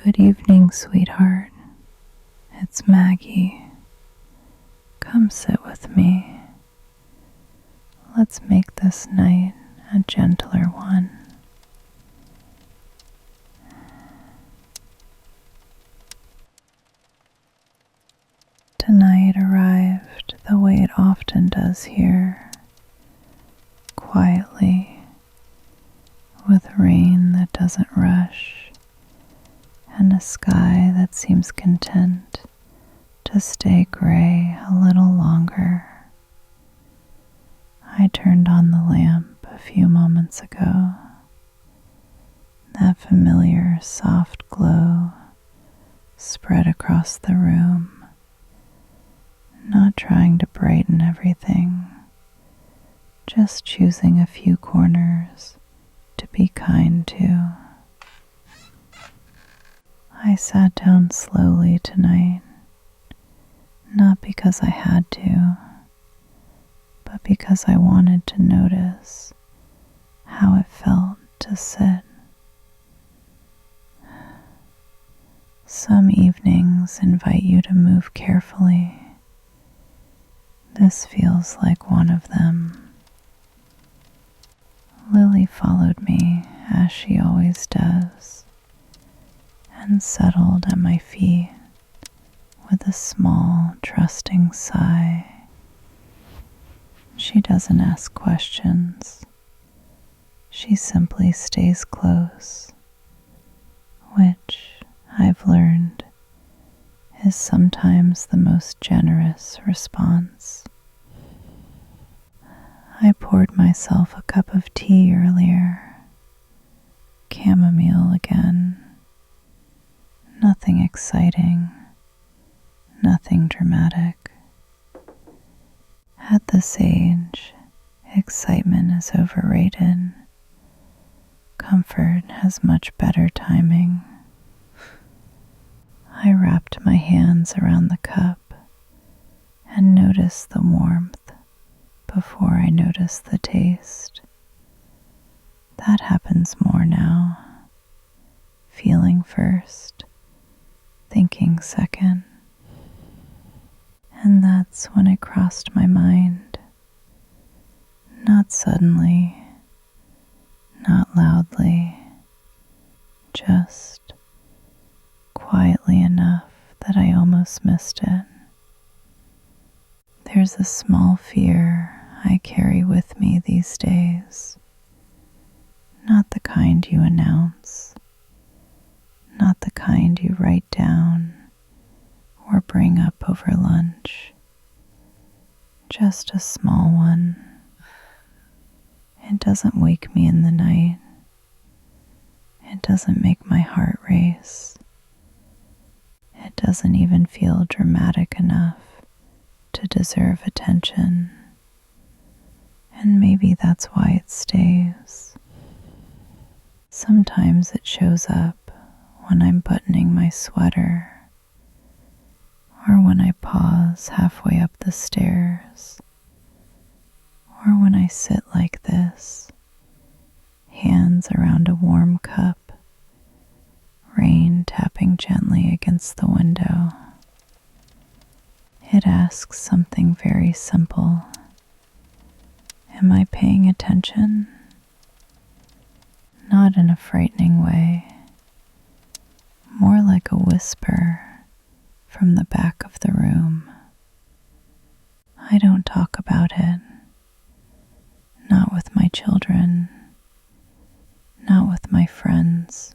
Good evening, sweetheart. It's Maggie. Come sit with me. Let's make this night a gentler one. Tonight arrived the way it often does here, quietly, with rain that doesn't rush, and a sky that seems content to stay gray a little longer. I turned on the lamp a few moments ago. That familiar soft glow spread across the room, not trying to brighten everything, just choosing a few corners to be kind to. I sat down slowly tonight, not because I had to, but because I wanted to notice how it felt to sit. Some evenings invite you to move carefully. This feels like one of them. Lily followed me, as she always does, and settled at my feet with a small, trusting sigh. She doesn't ask questions. She simply stays close, which, I've learned, is sometimes the most generous response. I poured myself a cup of tea earlier. Chamomile again. Nothing exciting, nothing dramatic. At this age, excitement is overrated. Comfort has much better timing. I wrapped my hands around the cup and noticed the warmth before I noticed the taste. That happens more now. Feeling first, thinking second. And that's when it crossed my mind. Not suddenly, not loudly, just quietly enough that I almost missed it. There's a small fear I carry with me these days. Not the kind you announce, not the kind you write down or bring up over lunch. Just a small one. It doesn't wake me in the night. It doesn't make my heart race. It doesn't even feel dramatic enough to deserve attention. And maybe that's why it stays. Sometimes it shows up when I'm buttoning my sweater, or when I pause halfway up the stairs, or when I sit like this, hands around a warm cup, rain tapping gently against the window. It asks something very simple. Am I paying attention? Not in a frightening way, more like a whisper from the back of the room. I don't talk about it, not with my children, not with my friends,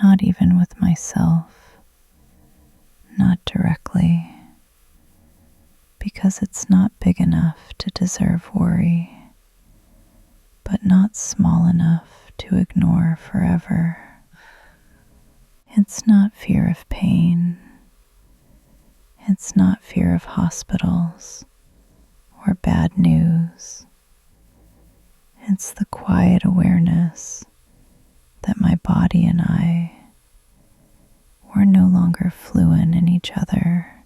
not even with myself, not directly, because it's not big enough to deserve worry, but not small enough to ignore forever. It's not fear of pain. It's not fear of hospitals or bad news. It's the quiet awareness that my body and I were no longer fluent in each other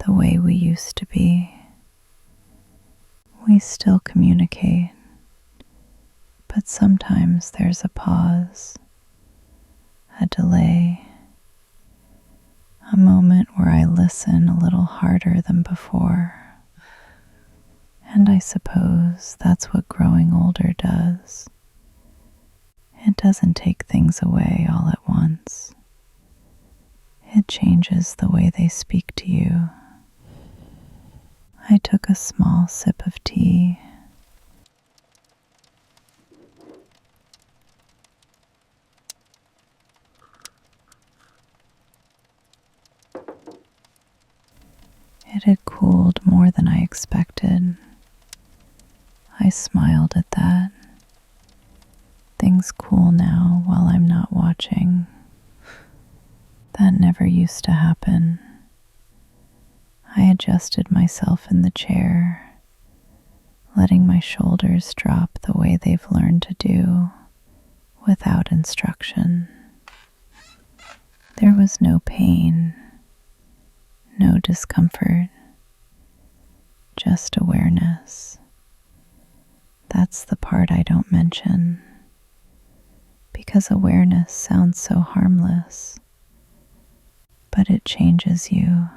the way we used to be. We still communicate, but sometimes there's a pause, a delay, a moment where I listen a little harder than before. And I suppose that's what growing older does. It doesn't take things away all at once. It changes the way they speak to you. I took a small sip of tea. It had cooled more than I expected. I smiled at that. Things cool now while I'm not watching. That never used to happen. I adjusted myself in the chair, letting my shoulders drop the way they've learned to do, without instruction. There was no pain, no discomfort, just awareness. That's the part I don't mention, because awareness sounds so harmless, but it changes you.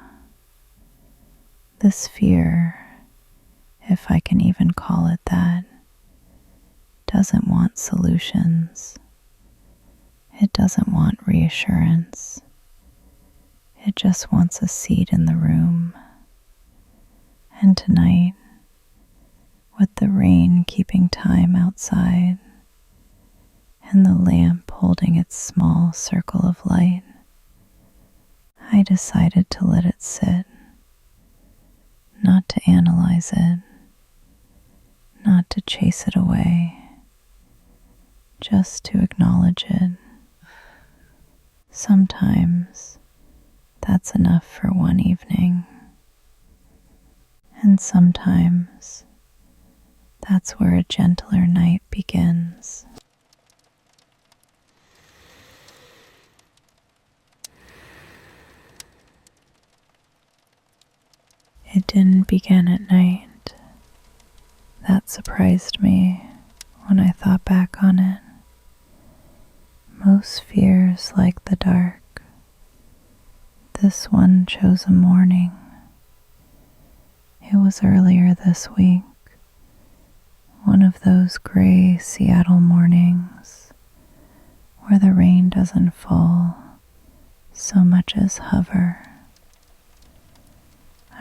This fear, if I can even call it that, doesn't want solutions. It doesn't want reassurance. It just wants a seat in the room. And tonight, with the rain keeping time outside and the lamp holding its small circle of light, I decided to let it sit, not to analyze it, not to chase it away, just to acknowledge it. Sometimes that's enough for one evening, and sometimes that's where a gentler night begins. It didn't begin at night. That surprised me when I thought back on it. Most fears like the dark. This one chose a morning. It was earlier this week, one of those gray Seattle mornings where the rain doesn't fall so much as hover.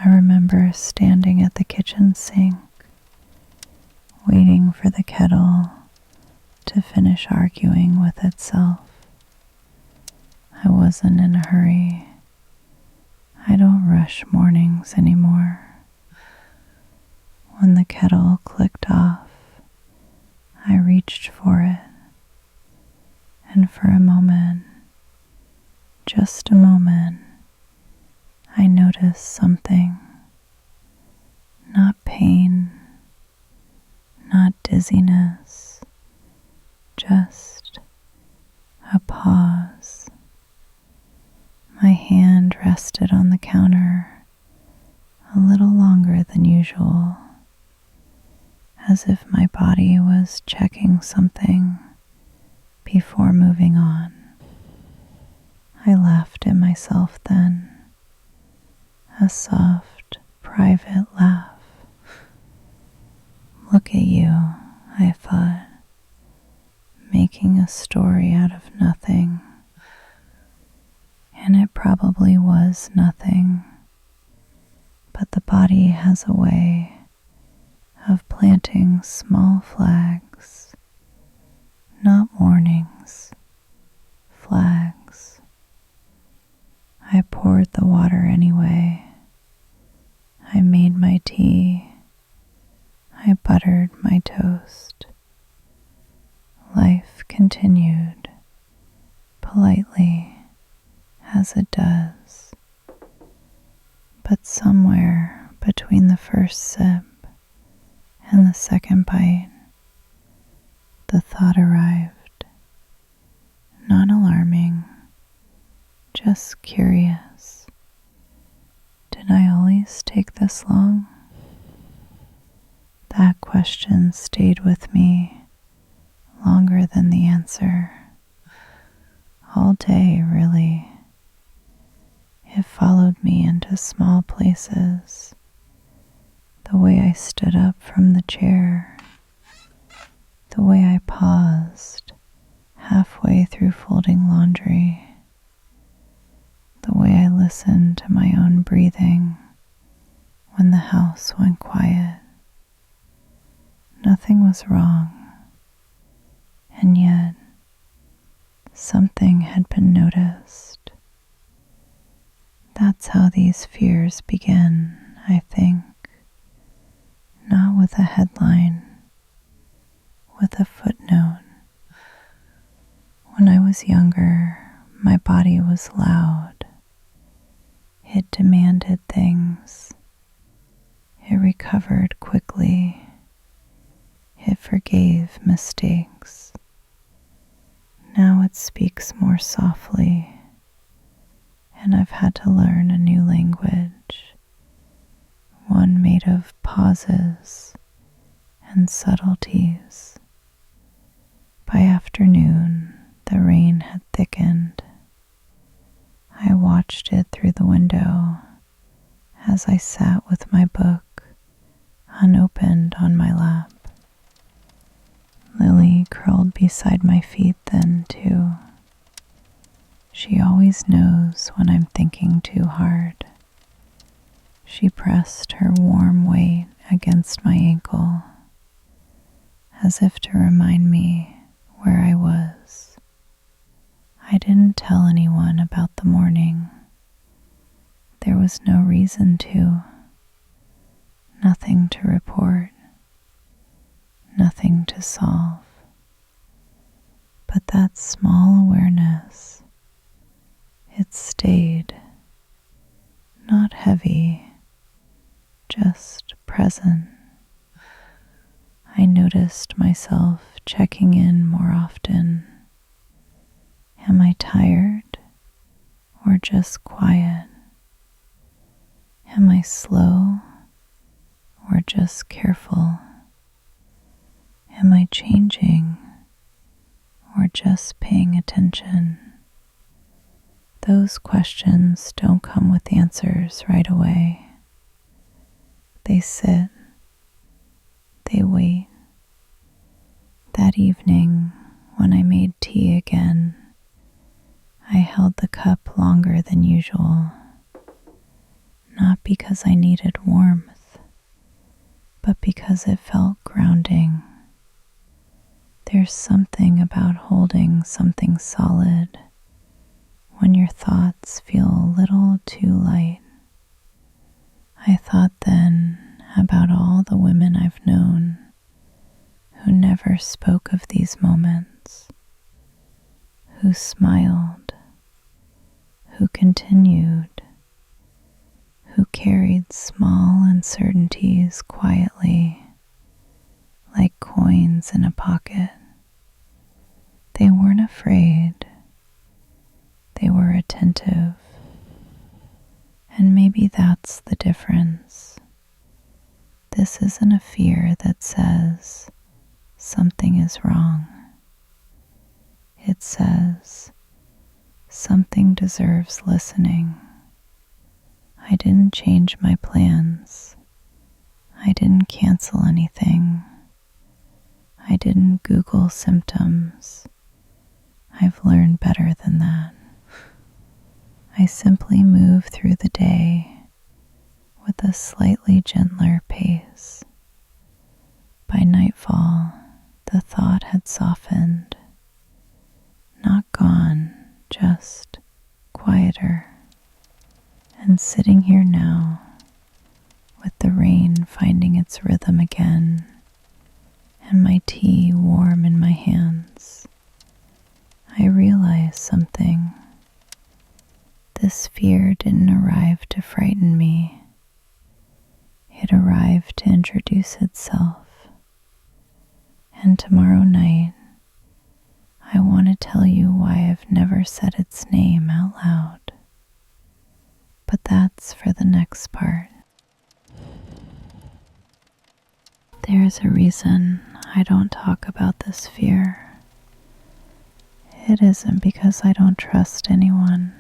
I remember standing at the kitchen sink, waiting for the kettle to finish arguing with itself. I wasn't in a hurry. I don't rush mornings anymore. When the kettle clicked off, I reached for it, and for a moment, just a moment, I noticed something. Not pain, not dizziness, just a pause. My hand rested on the counter a little longer than usual, as if my body was checking something before moving on. I laughed at myself then, a soft, private laugh. Look at you, I thought, making a story out of nothing. And it probably was nothing, but the body has a way of planting small flags, not warnings, flags. I poured the water anyway. I made my tea. I buttered my toast. Life continued, politely, as it does. But somewhere between the first sip and the second bite, the thought arrived. Not alarming, just curious. Did I always take this long? That question stayed with me longer than the answer. all day, really. It followed me into small places, the way I stood up from the chair, the way I paused halfway through folding laundry, the way I listened to my own breathing when the house went quiet. Nothing was wrong, and yet something had been noticed. That's how these fears begin, I think. Not with a headline, with a footnote. When I was younger, my body was loud. It demanded things. It recovered quickly. It forgave mistakes. Now it speaks more softly, and I've had to learn a new language, one made of pauses and subtleties. By afternoon, the rain had thickened. I watched it through the window as I sat with my book unopened on my lap. Lily curled beside my feet then, too. She always knows when I'm thinking too hard. She pressed her warm weight against my ankle, as if to remind me where I was. I didn't tell anyone about the morning. There was no reason to. Nothing to report. Nothing to solve. But that small awareness, it stayed, not heavy, just present. I noticed myself checking in more often. Am I tired or just quiet? Am I slow or just careful? Am I changing or just paying attention? Those questions don't come with answers right away. They sit, they wait. That evening, when I made tea again, I held the cup longer than usual, not because I needed warmth, but because it felt grounding. There's something about holding something solid when your thoughts feel a little too light. I thought then about all the women I've known who never spoke of these moments, who smiled, who continued, who carried small uncertainties quietly, like coins in a pocket. They weren't afraid. They were attentive. And maybe that's the difference. This isn't a fear that says something is wrong. It says something deserves listening. I didn't change my plans. I didn't cancel anything. I didn't Google symptoms. I've learned better than that. I simply move through the day with a slightly gentler pace. By nightfall, the thought had softened, not gone, just quieter. And sitting here now, with the rain finding its rhythm again, and my tea warm in my hands, I realize something. This fear didn't arrive to frighten me. It arrived to introduce itself. And tomorrow night, I want to tell you why I've never said its name out loud. But that's for the next part. There's a reason I don't talk about this fear. It isn't because I don't trust anyone.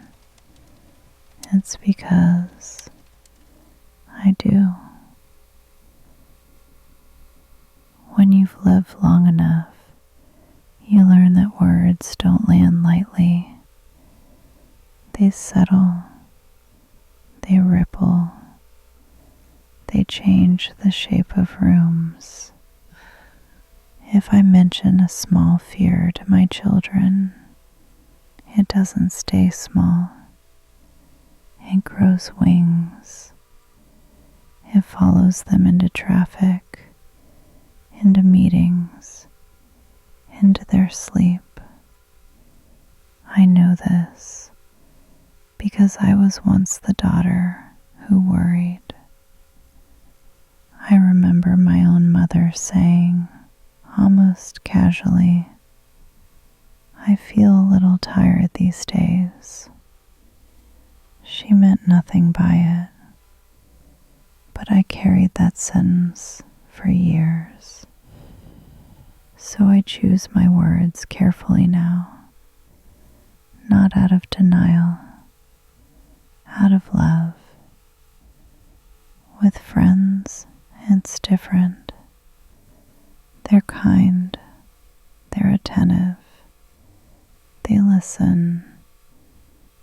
It's because I do. When you've lived long enough, you learn that words don't land lightly. They settle, they ripple, they change the shape of rooms. If I mention a small fear to my children, it doesn't stay small. It grows wings. It follows them into traffic, into meetings, into their sleep. I know this because I was once the daughter who worried. I remember my own mother saying, almost casually, "I feel a little tired these days." She meant nothing by it, but I carried that sentence for years. So I choose my words carefully now, not out of denial, out of love. With friends, it's different. They're kind, they're attentive, they listen,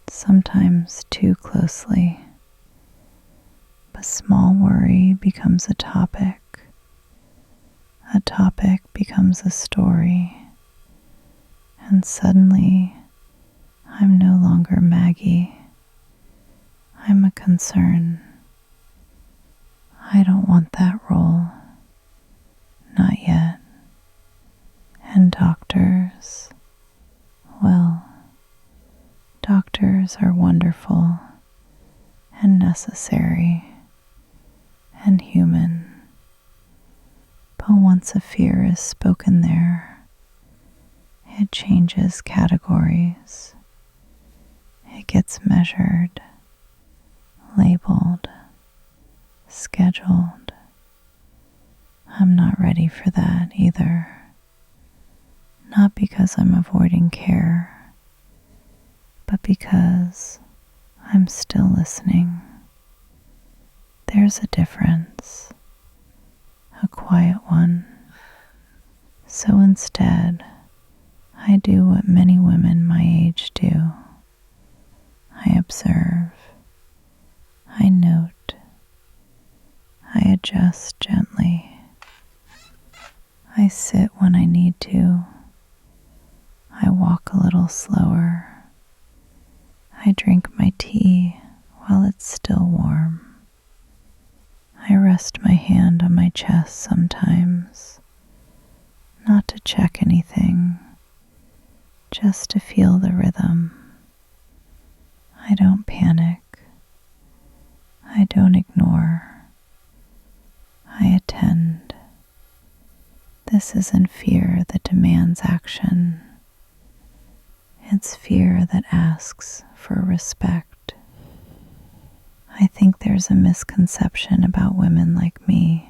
sometimes too closely. But small worry becomes a topic becomes a story, and suddenly I'm no longer Maggie. I'm a concern. I don't want that role. Not yet. And doctors, well, doctors are wonderful and necessary and human. But once a fear is spoken there, it changes categories. It gets measured, labeled, scheduled. I'm not ready for that either. Not because I'm avoiding care, but because I'm still listening. There's a difference, a quiet one. So instead, I do what many women my age do. I observe, I note, I adjust gently. I sit when I need to. I walk a little slower. I drink my tea while it's still warm. I rest my hand on my chest sometimes, not to check anything, just to feel the rhythm. I don't panic. I don't ignore. I attend. This isn't fear that demands action. It's fear that asks for respect. I think there's a misconception about women like me,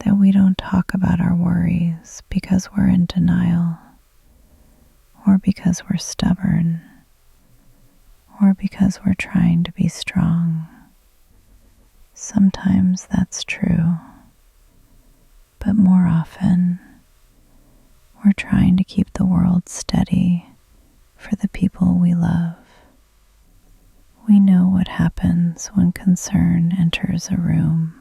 that we don't talk about our worries because we're in denial, or because we're stubborn, or because we're trying to be strong. Sometimes that's true, but more often, we're trying to keep the world steady for the people we love. We know what happens when concern enters a room.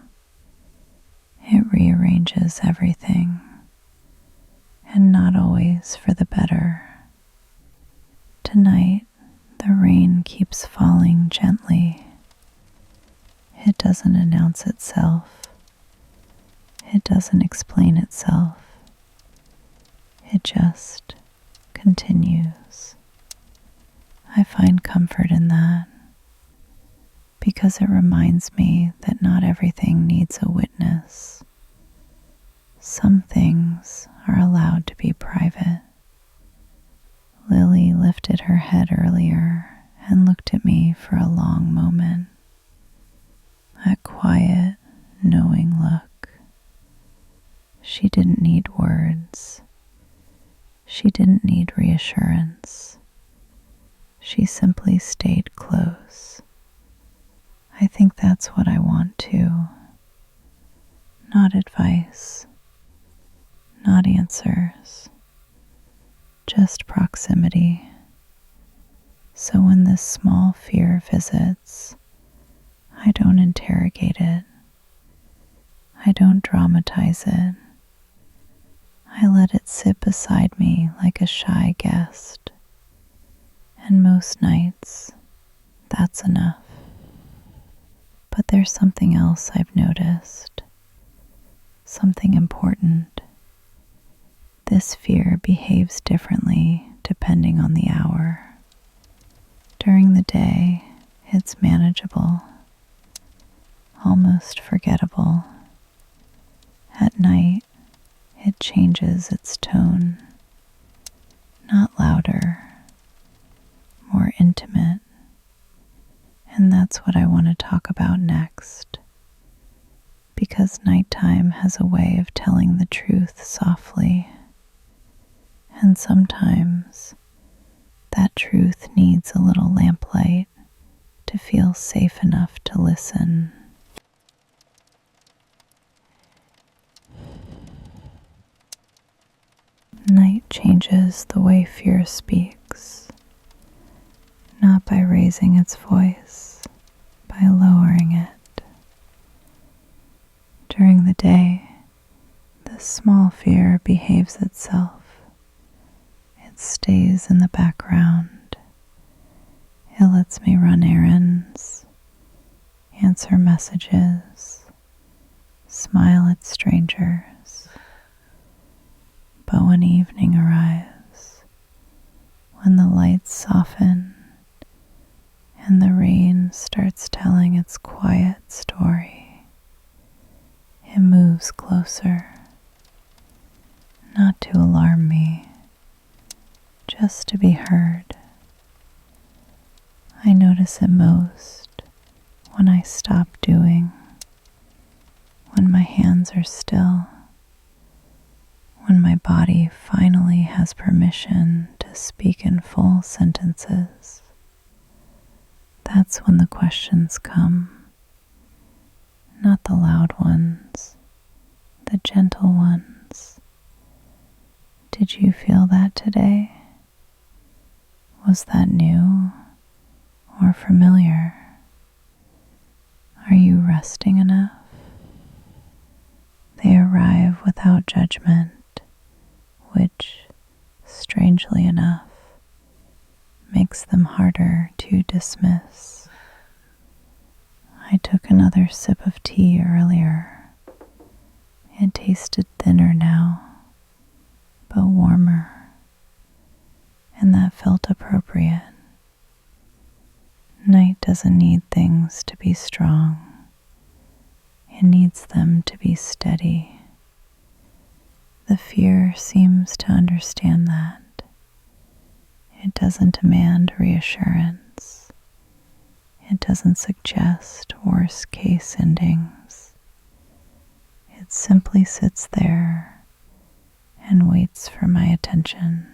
It rearranges everything, and not always for the better. Tonight, the rain keeps falling gently. It doesn't announce itself. It doesn't explain itself. It just continues. I find comfort in that because it reminds me that not everything needs a witness. Some things are allowed to be private. Lily lifted her head earlier and looked at me for a long moment. A quiet, knowing look. She didn't need words. She didn't need reassurance. She simply stayed close. I think that's what I want too. Not advice, not answers, just proximity. So when this small fear visits, I don't interrogate it. I don't dramatize it. I let it sit beside me like a shy guest. And most nights, that's enough. But there's something else I've noticed. Something important. This fear behaves differently depending on the hour. During the day, it's manageable, almost forgettable. At night, it changes its tone. Not louder, more intimate. And that's what I want to talk about next. Because nighttime has a way of telling the truth softly. And sometimes that truth needs a little lamplight to feel safe enough to listen. Night changes the way fear speaks, not by raising its voice, by lowering it. During the day, this small fear behaves itself. It stays in the background. It lets me run errands, answer messages, smile at strangers. But when evening arrives, when the lights soften and the rain starts telling its quiet story, it moves closer, not to alarm me, just to be heard. I notice it most when I stop doing, when my hands are still, when my body finally has permission to speak in full sentences. That's when the questions come, not the loud ones, the gentle ones. Did you feel that today? Was that new or familiar? Are you resting enough? They arrive without judgment, which, strangely enough, makes them harder to dismiss. I took another sip of tea earlier. It tasted thinner now, but warmer, and that felt appropriate. Night doesn't need things to be strong. It needs them to be steady. The fear seems to understand that. It doesn't demand reassurance. It doesn't suggest worst-case endings. It simply sits there and waits for my attention.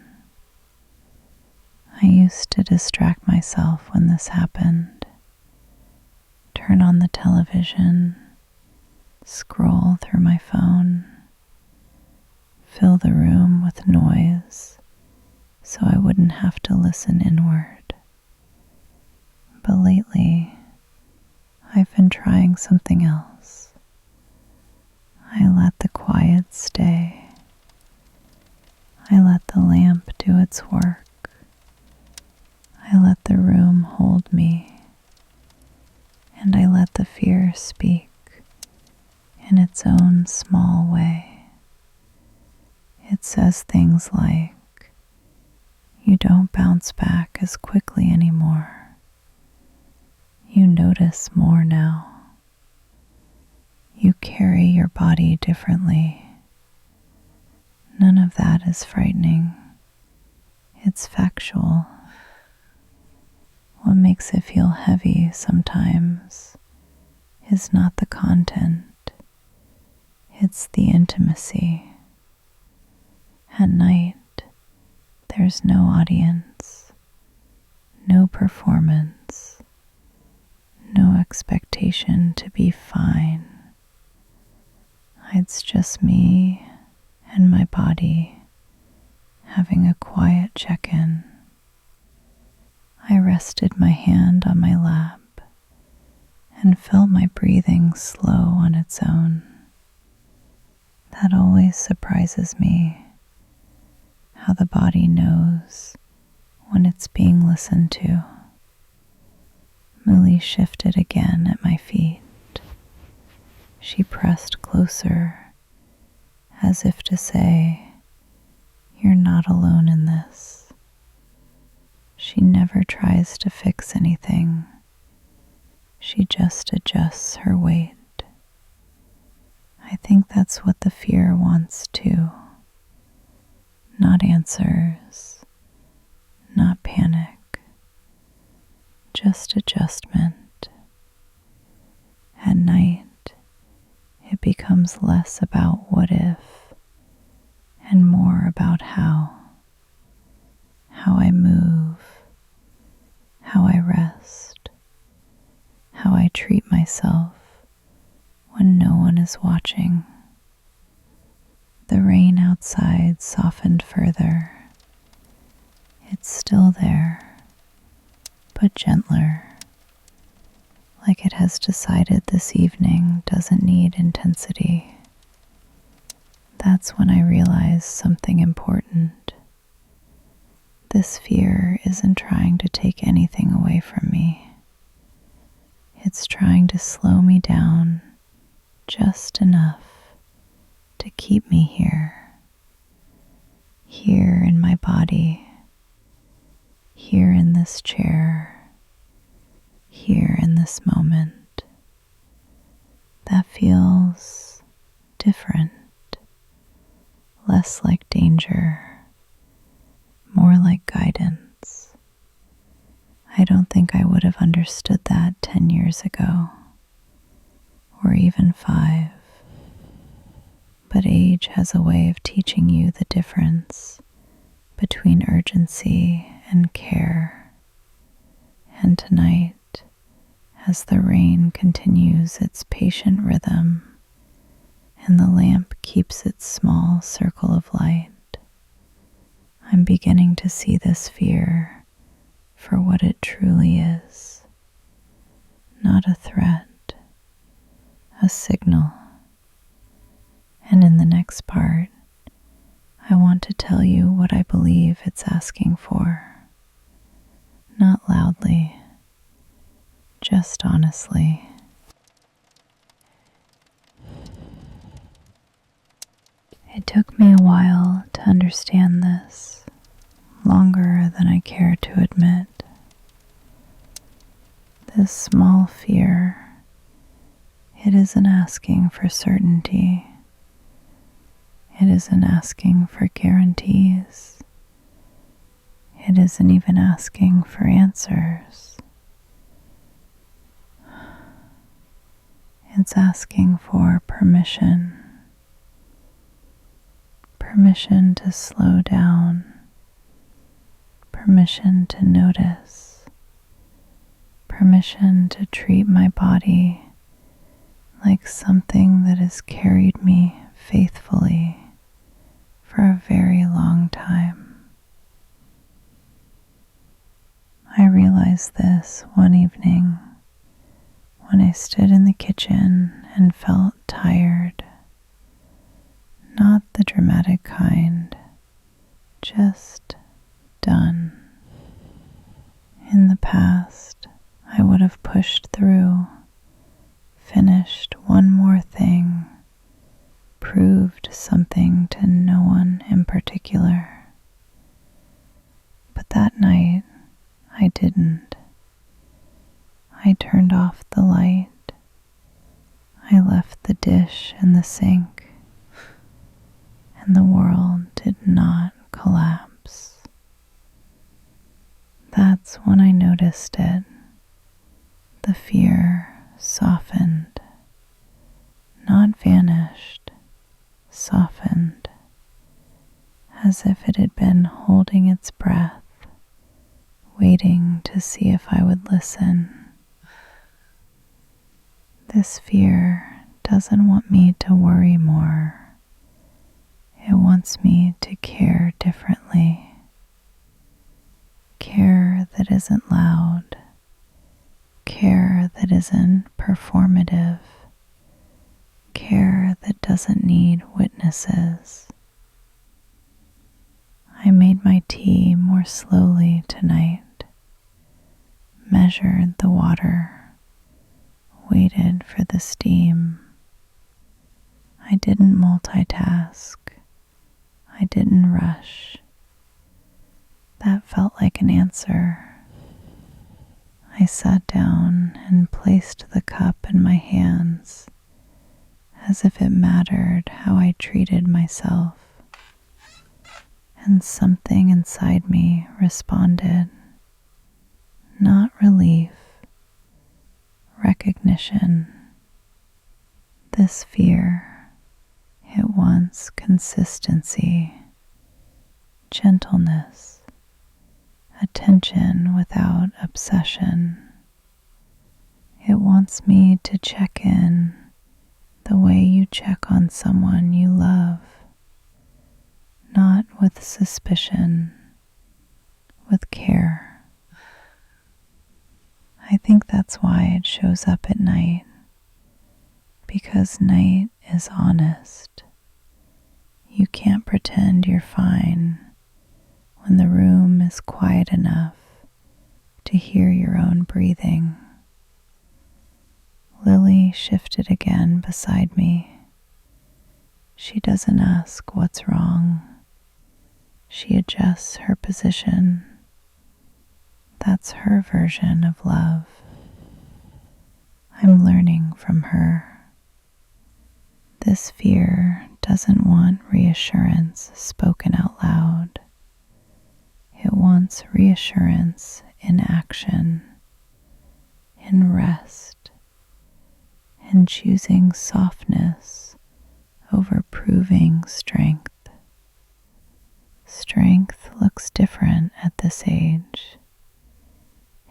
I used to distract myself when this happened. Turn on the television, scroll through my phone, fill the room with noise so I wouldn't have to listen inward. But lately, I've been trying something else. I let the quiet stay. I let the lamp do its work. I let the room hold me. And I let the fear speak in its own small way. It says things like, "You don't bounce back as quickly anymore. You notice more now. You carry your body differently." None of that is frightening. It's factual. What makes it feel heavy sometimes is not the content, it's the intimacy. At night, There's no audience, no performance, no expectation to be fine. It's just me and my body having a quiet check-in. I rested my hand on my lap and felt my breathing slow on its own. That always surprises me, how the body knows when it's being listened to. Millie shifted again at my feet. She pressed closer, as if to say, "You're not alone in this." She never tries to fix anything. She just adjusts her weight. I think that's what the fear wants too. Not answers, not panic, just adjustment. At night, it becomes less about what if and more about how I move, how I rest, how I treat myself when no one is watching. The rain outside softened further. It's still there, but gentler, like it has decided this evening doesn't need intensity. That's when I realized something important. This fear isn't trying to take anything away from me. It's trying to slow me down just enough to keep me here in my body, here in this chair, here in this moment. That feels different, less like danger, more like guidance. I don't think I would have understood that 10 years ago, or even 5. But age has a way of teaching you the difference between urgency and care. And tonight, as the rain continues its patient rhythm and the lamp keeps its small circle of light, I'm beginning to see this fear for what it truly is. Not a threat, a signal. And in the next part, I want to tell you what I believe it's asking for. Not loudly, just honestly. It took me a while to understand this, longer than I care to admit. This small fear, it isn't asking for certainty. It isn't asking for guarantees. It isn't even asking for answers. It's asking for permission. Permission to slow down. Permission to notice. Permission to treat my body like something that has carried me faithfully for a very long time. I realized this one evening when I stood in the kitchen and felt tired. Not the dramatic kind, just done. In the past, I would have pushed through, finished one more thing, proved something to no one in particular. But that night, I didn't. I turned off the light. I left the dish in the sink, and the world did not collapse. That's when I noticed it. The fear softened, not vanished, softened, as if it had been holding its breath, waiting to see if I would listen. This fear doesn't want me to worry more. It wants me to care differently. Care that isn't loud. Care that isn't performative. Care that doesn't need witnesses. I made my tea more slowly tonight, measured the water, waited for the steam. I didn't multitask. I didn't rush. That felt like an answer. I sat down and placed the cup in my hands, as if it mattered how I treated myself. And something inside me responded. Not relief, recognition. This fear, it wants consistency, gentleness, attention without obsession. It wants me to check in the way you check on someone you love, not with suspicion, with care. I think that's why it shows up at night, because night is honest. You can't pretend you're fine when the room is quiet enough to hear your own breathing. Lily shifted again beside me. She doesn't ask what's wrong. She adjusts her position. That's her version of love. I'm learning from her. This fear doesn't want reassurance spoken out loud. It wants reassurance in action, in rest, in choosing softness over proving strength. Strength looks different at this age.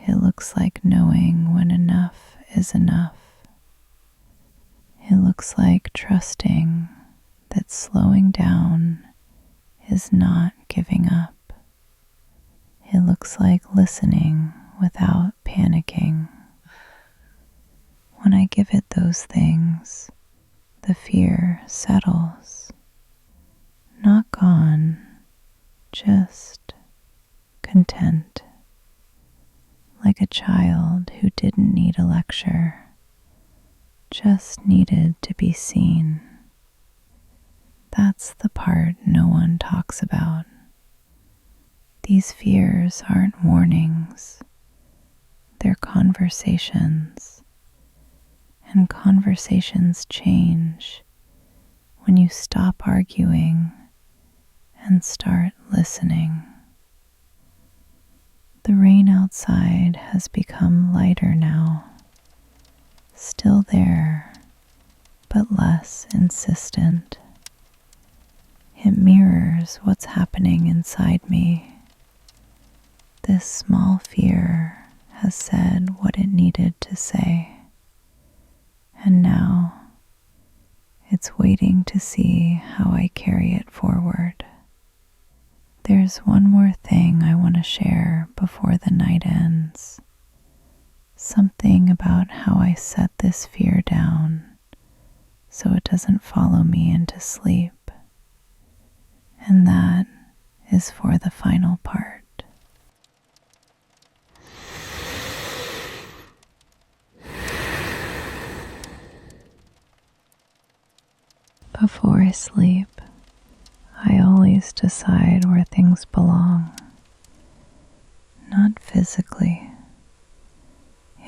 It looks like knowing when enough is enough. It looks like trusting that slowing down is not giving up. It looks like listening without panicking. When I give it those things, the fear settles. Not gone, just content. Like a child who didn't need a lecture, just needed to be seen. That's the part no one talks about. These fears aren't warnings, they're conversations. And conversations change when you stop arguing and start listening. The rain outside has become lighter now, still there, but less insistent. It mirrors what's happening inside me. This small fear has said what it needed to say, and now it's waiting to see how I carry it forward. There's one more thing I want to share before the night ends. Something about how I set this fear down so it doesn't follow me into sleep. And that is for the final part. Before I sleep, I always decide where things belong. Not physically,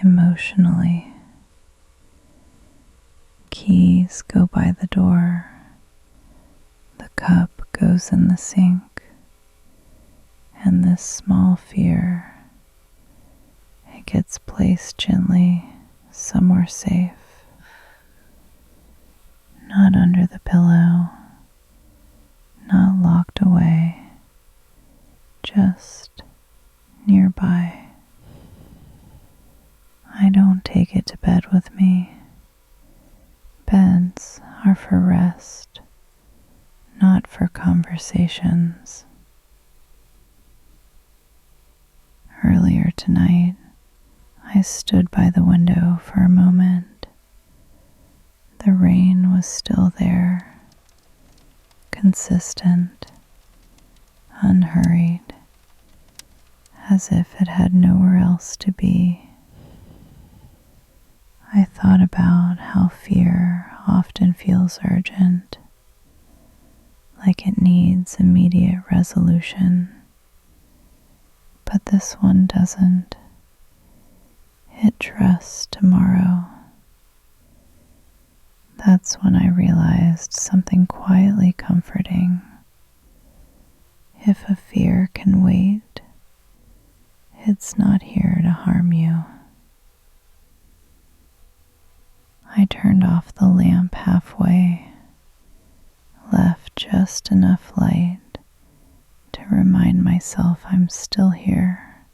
emotionally. Keys go by the door. The cup goes in the sink. And this small fear, it gets placed gently somewhere safe. Not under the pillow, not locked walked away, just nearby. I don't take it to bed with me. Beds are for rest, not for conversations. Earlier tonight, I stood by the window for a moment. The rain was still there, consistent, unhurried, as if it had nowhere else to be. I thought about how fear often feels urgent, like it needs immediate resolution. But this one doesn't. It trusts tomorrow. That's when I realized something quietly comforting. If a fear can wait, it's not here to harm you. I turned off the lamp halfway, left just enough light to remind myself I'm still here.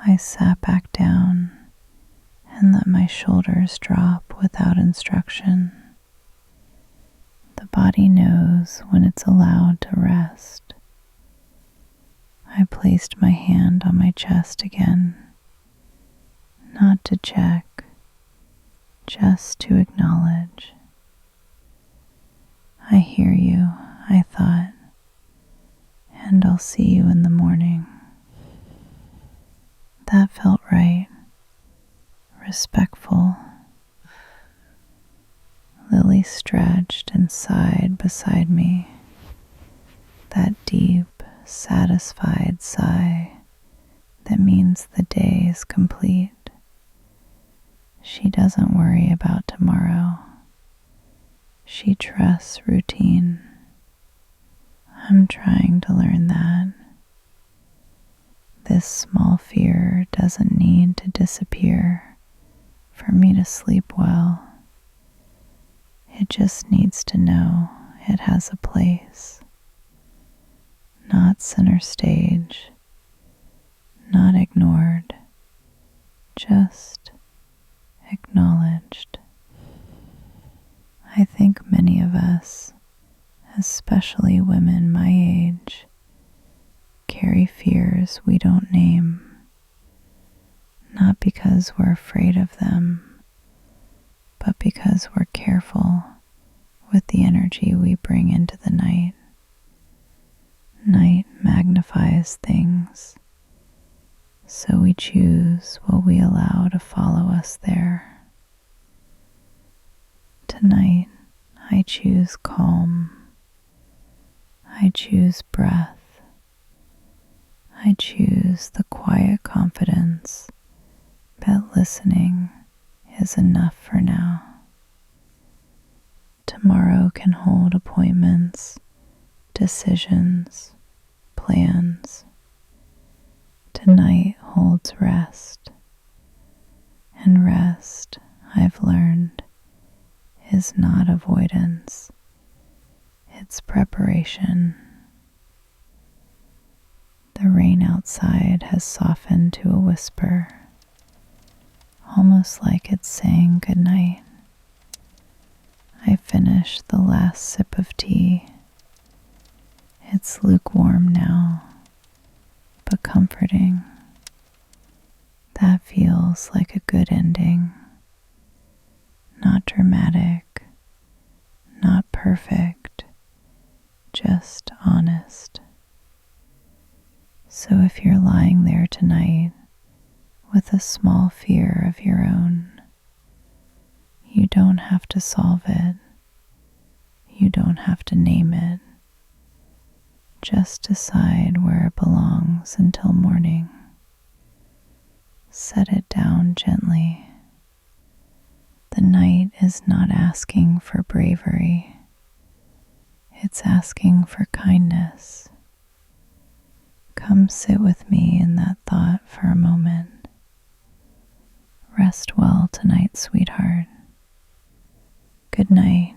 I sat back down and let my shoulders drop without instruction. The body knows when it's allowed to rest. I placed my hand on my chest again, not to check, just to acknowledge. I hear you, I thought, and I'll see you in the morning. That felt right, respectful. Lily stretched and sighed beside me, that deep, satisfied sigh that means the day is complete. She doesn't worry about tomorrow. She trusts routine. I'm trying to learn that. This small fear doesn't need to disappear for me to sleep well. It just needs to know it has a place. Not center stage, not ignored, just acknowledged. I think many of us, especially women my age, carry fears we don't name, not because we're afraid of them, but because we're careful with the energy we bring into the night. Night magnifies things, so we choose what we allow to follow us there. Tonight, I choose calm. I choose breath. I choose the quiet confidence that listening is enough for now. Tomorrow can hold appointments, decisions, plans. Tonight holds rest, and rest, I've learned, is not avoidance, it's preparation. The rain outside has softened to a whisper, almost like it's saying goodnight. I finished the last sip of tea. It's lukewarm now, but comforting. That feels like a good ending. Not dramatic, not perfect, just honest. So if you're lying there tonight with a small fear of your own, you don't have to solve it. You don't have to name it. Just decide where it belongs until morning. Set it down gently. The night is not asking for bravery. It's asking for kindness. Come sit with me in that thought for a moment. Rest well tonight, sweetheart. Good night.